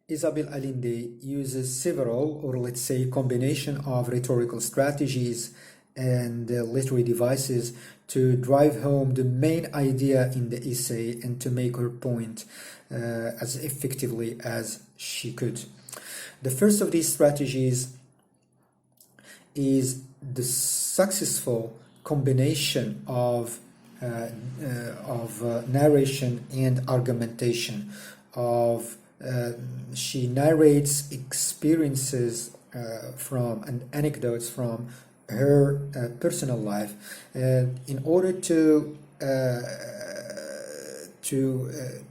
Isabel Allende uses several, or let's say combination of rhetorical strategies and literary devices to drive home the main idea in the essay and to make her point as effectively as she could. The first of these strategies is the successful combination of narration and argumentation. She narrates experiences from and anecdotes from her personal life in order to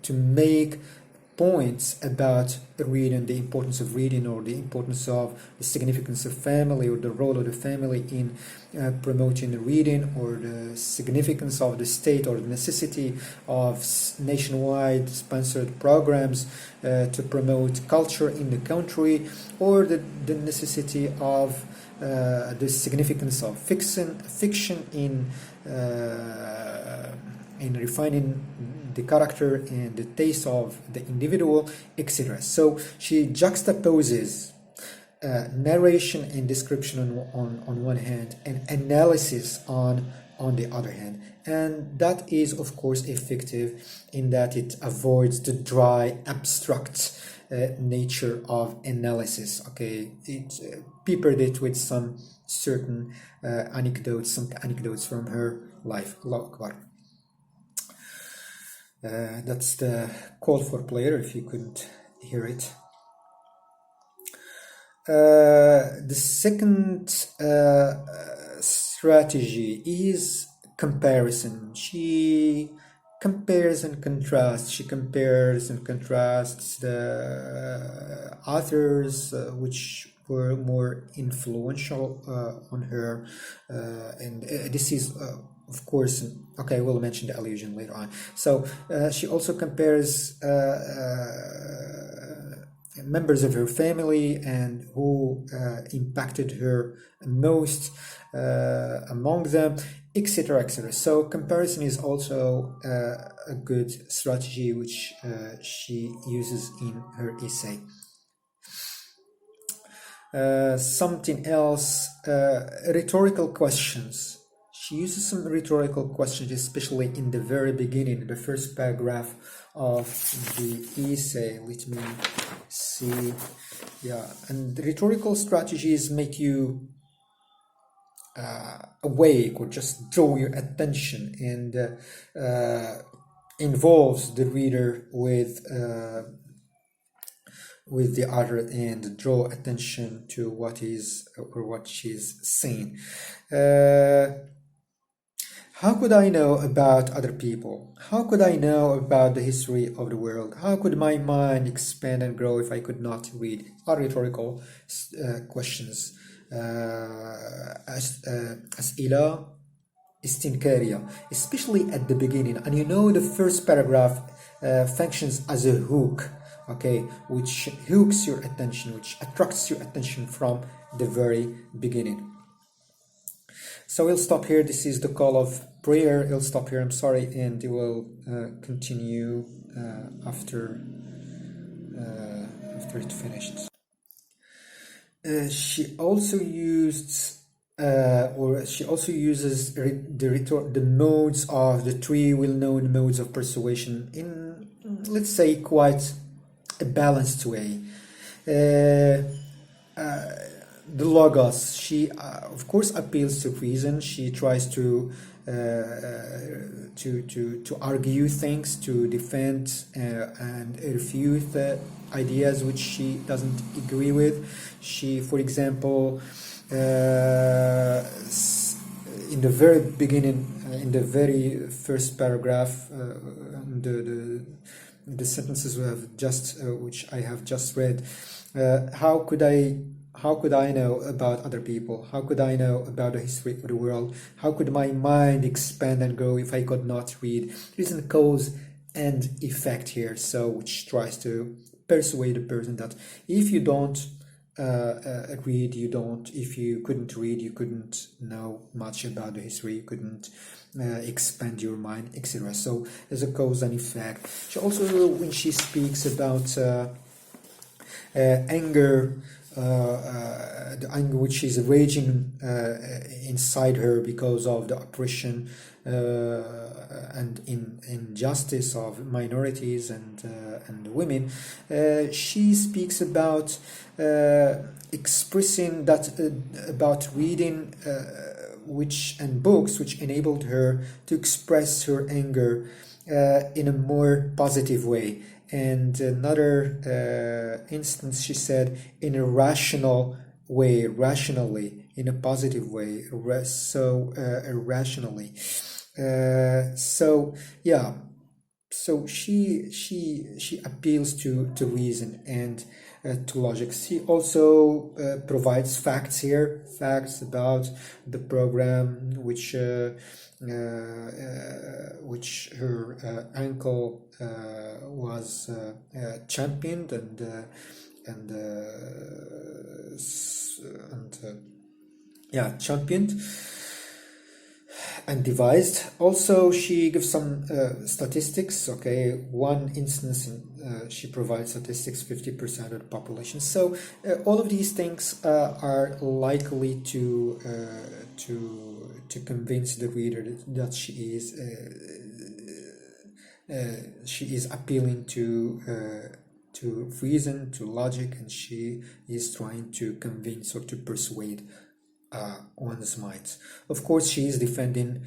make points about reading, the importance of reading, or the importance of the significance of family, or the role of the family in promoting reading, or the significance of the state, or the necessity of nationwide sponsored programs to promote culture in the country, or the necessity of the significance of fiction in refining the character and the taste of the individual, etc. So she juxtaposes narration and description on one hand, and analysis on the other hand, and that is of course effective in that it avoids the dry, abstract nature of analysis. Okay, it peppered it with some certain anecdotes from her life. Allahu Akbar. That's the call for player, if you couldn't hear it. The second strategy is comparison. She compares and contrasts. She compares and contrasts the authors which were more influential on her, and this is of course, okay, we'll mention the allusion later on. So she also compares members of her family and who impacted her most among them, etc., etc. So comparison is also a good strategy which she uses in her essay. Something else, rhetorical questions. She uses some rhetorical questions, especially in the very beginning, the first paragraph of the essay. Let me see. Yeah, and the rhetorical strategies make you awake, or just draw your attention, and involves the reader with the author and draw attention to what is or what she's saying. How could I know about other people? How could I know about the history of the world? How could my mind expand and grow if I could not read? Are rhetorical questions. أسئلة استنكارية, especially at the beginning. And you know, the first paragraph functions as a hook, okay, which hooks your attention, which attracts your attention from the very beginning. So we'll stop here. This is the call of prayer. We'll stop here, I'm sorry, and it will continue after it finished. She also uses the modes of the three well-known modes of persuasion in, let's say, quite a balanced way. The logos, she of course appeals to reason. She tries to argue things, to defend and refute ideas which she doesn't agree with. She, for example, in the very beginning, in the very first paragraph, the sentences which I have just read, how could I know about other people? How could I know about the history of the world? How could my mind expand and grow if I could not read? There is a cause and effect here, so which tries to persuade a person that if you don't read, if you couldn't read, you couldn't know much about the history, you couldn't expand your mind, etc. So there's a cause and effect. She also, when she speaks about anger, the anger which is raging inside her because of the oppression and injustice of minorities and women. She speaks about expressing that about reading and books which enabled her to express her anger in a more positive way. And another instance, she said, in a rational way, rationally, in a positive way, irrationally. So yeah, so she appeals to reason and to logic. She also provides facts here, facts about the program which her uncle was championed and championed and devised. Also, she gives some statistics. Okay, one instance she provides statistics: 50% of the population. So all of these things are likely to convince the reader that she is appealing to reason, to logic, and she is trying to convince or to persuade one's minds. Of course, she is defending,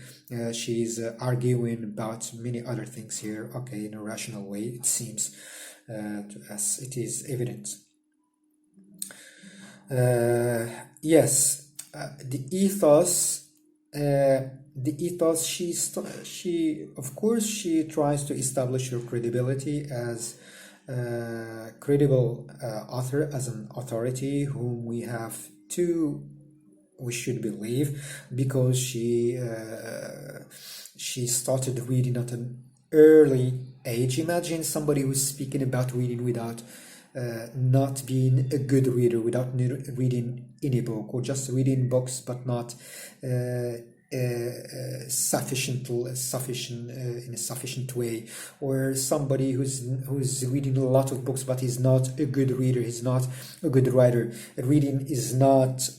she is arguing about many other things here, okay, in a rational way, it seems, as it is evident. Yes, the ethos, she of course she tries to establish her credibility as credible author, as an authority whom we should believe, because she started reading at an early age. Imagine somebody who's speaking about reading without not being a good reader, without reading any book, or just reading books but not sufficient in a sufficient way, or somebody who's reading a lot of books but is not a good reader, he's not a good writer. Reading is not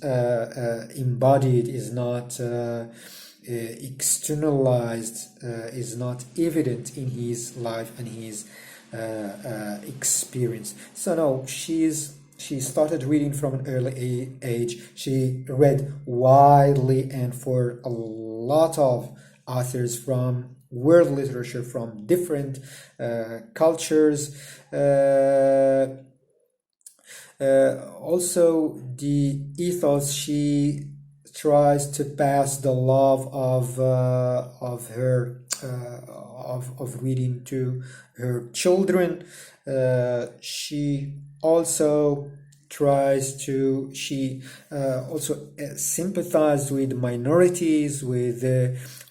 embodied, is not externalized, is not evident in his life and his experience. So no, she started reading from an early age. She read widely and for a lot of authors from world literature, from different cultures. Also, the ethos, she tries to pass the love of her of reading to her children. She also sympathizes with minorities, with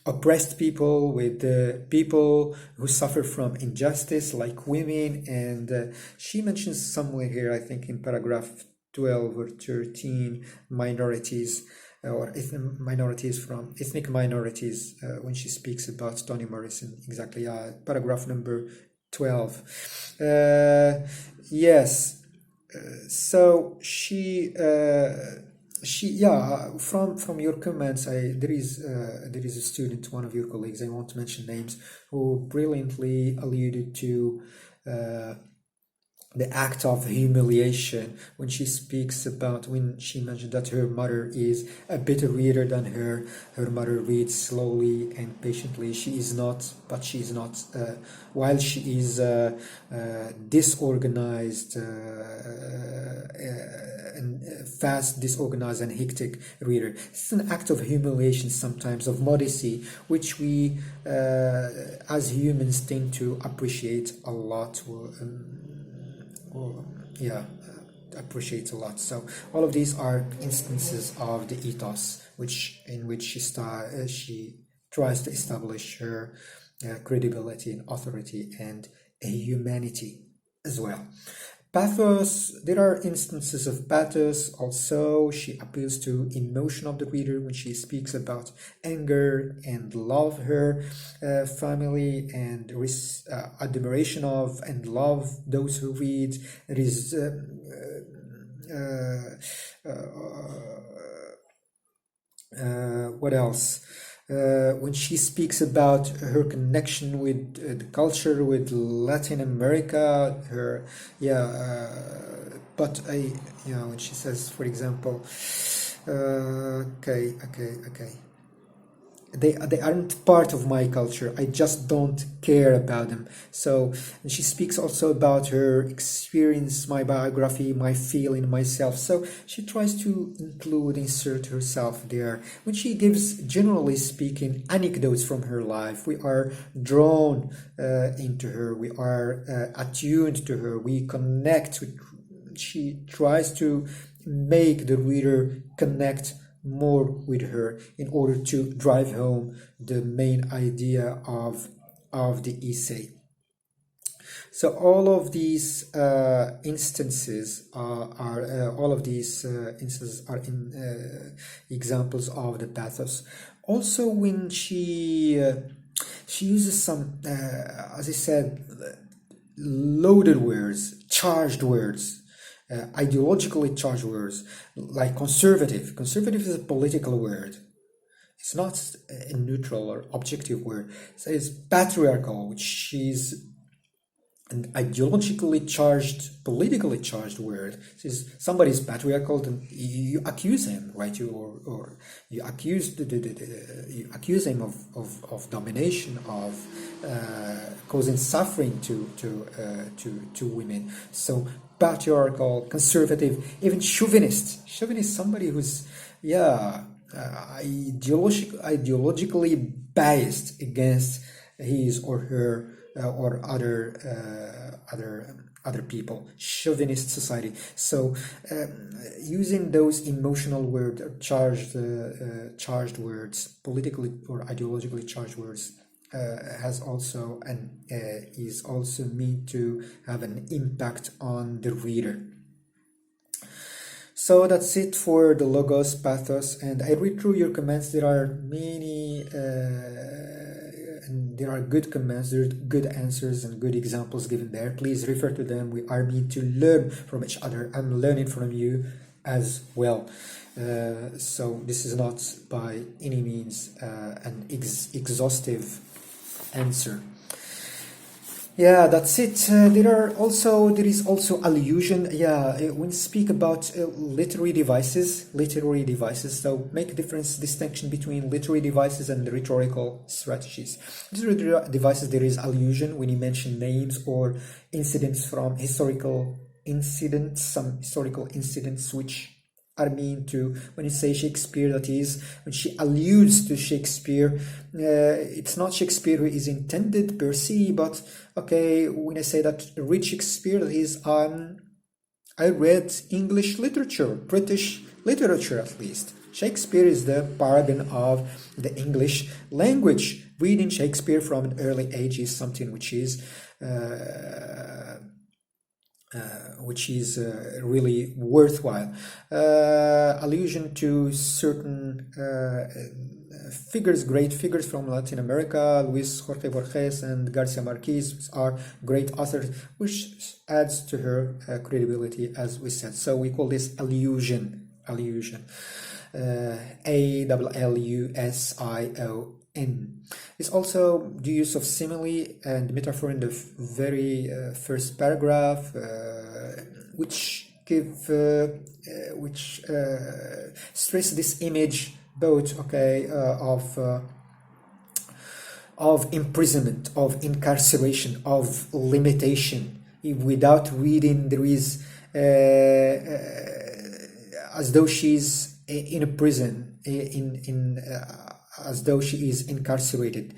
oppressed people, with people who suffer from injustice, like women. And she mentions somewhere here, I think in paragraph 12 or 13, minorities, or ethnic minorities, when she speaks about Toni Morrison. Exactly, paragraph number 12. Yes. So from your comments, there is a student, one of your colleagues, I won't mention names, who brilliantly alluded to the act of humiliation when she mentioned that her mother is a better reader than her. Her mother reads slowly and patiently. She is not, while she is disorganized and fast, disorganized and hectic reader. It's an act of humiliation, sometimes of modesty, which we as humans tend to appreciate a lot. Appreciates a lot. So all of these are instances of the ethos in which she tries to establish her credibility and authority and a humanity as well. Pathos, there are instances of pathos. Also, she appeals to emotion of the reader when she speaks about anger and love her family, and admiration of and love those who read. There is what else? When she speaks about her connection with the culture, with Latin America, but when she says, for example, okay, they aren't part of my culture. I just don't care about them. So, and she speaks also about her experience, my biography, my feeling, myself. So she tries to insert herself there. When she gives, generally speaking, anecdotes from her life, we are drawn into her. We are attuned to her. We connect. She tries to make the reader connect more with her in order to drive home the main idea of the essay. So all of these instances are examples of the pathos. Also, when she uses some, as I said, loaded words, charged words. Ideologically charged words, like conservative. Conservative is a political word. It's not a neutral or objective word. So it's patriarchal, which is an ideologically charged, politically charged word. Says somebody's patriarchal, then you accuse him, right? You accuse you accuse him of domination, of causing suffering to women. So patriarchal, conservative, even chauvinist. Chauvinist, somebody who's ideologically biased against his or her or other people. Chauvinist society. So using those emotional words, charged words, politically or ideologically charged words, has also is also meant to have an impact on the reader. So that's it for the logos, pathos, and I read through your comments. There are many and there are good comments, there are good answers and good examples given there. Please refer to them. We are meant to learn from each other. I'm learning from you as well. So this is not by any means an exhaustive answer. Yeah, that's it. There is also allusion. When we speak about literary devices. So make a distinction between literary devices and rhetorical strategies. Literary devices, there is allusion when you mention names or incidents from historical incidents, some historical incidents which are mean to, when you say Shakespeare, that is, when she alludes to Shakespeare, it's not Shakespeare who is intended per se, but okay, when I say that read Shakespeare, that is, I read English literature, British literature at least. Shakespeare is the paragon of the English language. Reading Shakespeare from an early age is something which is really worthwhile. Allusion to certain great figures from Latin America, Luis Jorge Borges and Garcia Marquez are great authors, which adds to her credibility, as we said. So we call this allusion. ALLUSION. It's also the use of simile and metaphor in the very first paragraph, which stress this image both of imprisonment, of incarceration, of limitation. Without reading, there is as though she's in a prison, as though she is incarcerated,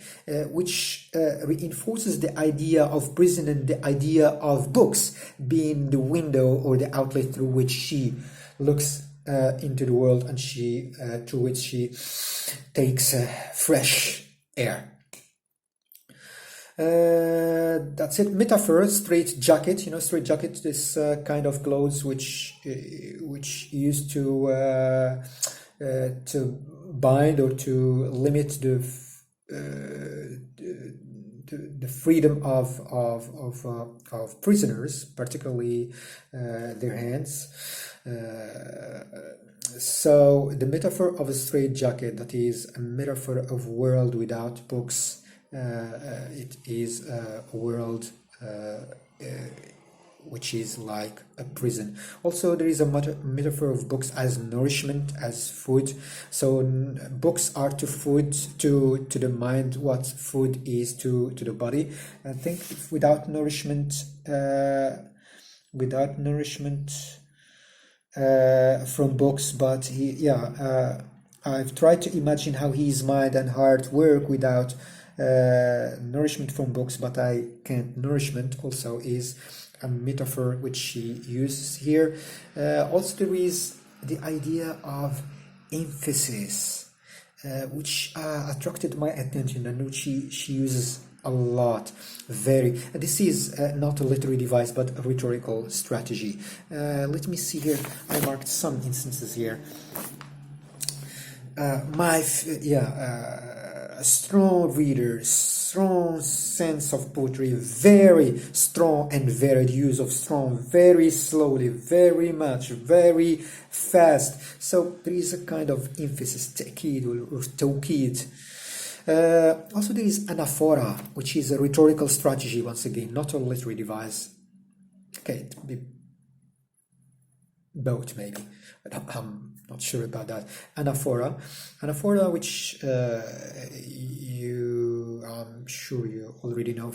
which reinforces the idea of prison and the idea of books being the window or the outlet through which she looks into the world, and through which she takes fresh air. That's it. Metaphor, straight jacket. Straight jacket is kind of clothes which used to bind or to limit the freedom of prisoners, particularly their hands. So the metaphor of a straitjacket, that is a metaphor of world without books. It is a world which is like a prison. Also, there is a metaphor of books as nourishment, as food. So books are to food, to the mind what food is to the body. I think without nourishment from books, but I've tried to imagine how his mind and heart work without nourishment from books, but I can't. Nourishment also is a metaphor which she uses here. Also, there is the idea of emphasis, which attracted my attention, and which she uses a lot. This is not a literary device, but a rhetorical strategy. Let me see here. I marked some instances here. Strong reader, strong sense of poetry, very strong and varied use of strong, very slowly, very much, very fast. So there is a kind of emphasis, ta'kid or tawkid. Also, there is Anaphora, which is a rhetorical strategy, once again, not a literary device. Okay, it could be both, maybe, but I'm not sure about that. Anaphora, which I'm sure you already know.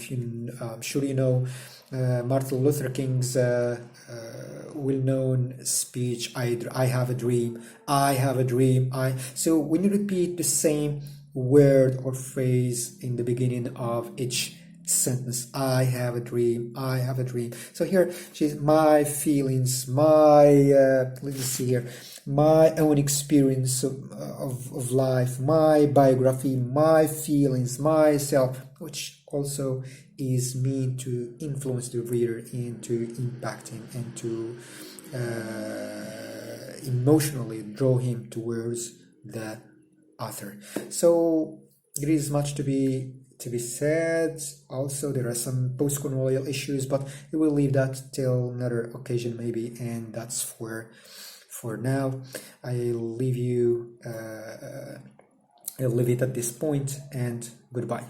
I'm sure you know Martin Luther King's well-known speech, I have a dream, I have a dream. So when you repeat the same word or phrase in the beginning of each sentence, I have a dream, I have a dream. So here she's my feelings, let me see here, my own experience of life, my biography, my feelings, myself, which also is meant to influence the reader and to impact him and to emotionally draw him towards the author. So there is much to be said. Also, there are some post-colonial issues, but we will leave that till another occasion maybe, and that's for now. I'll leave it at this point, and goodbye.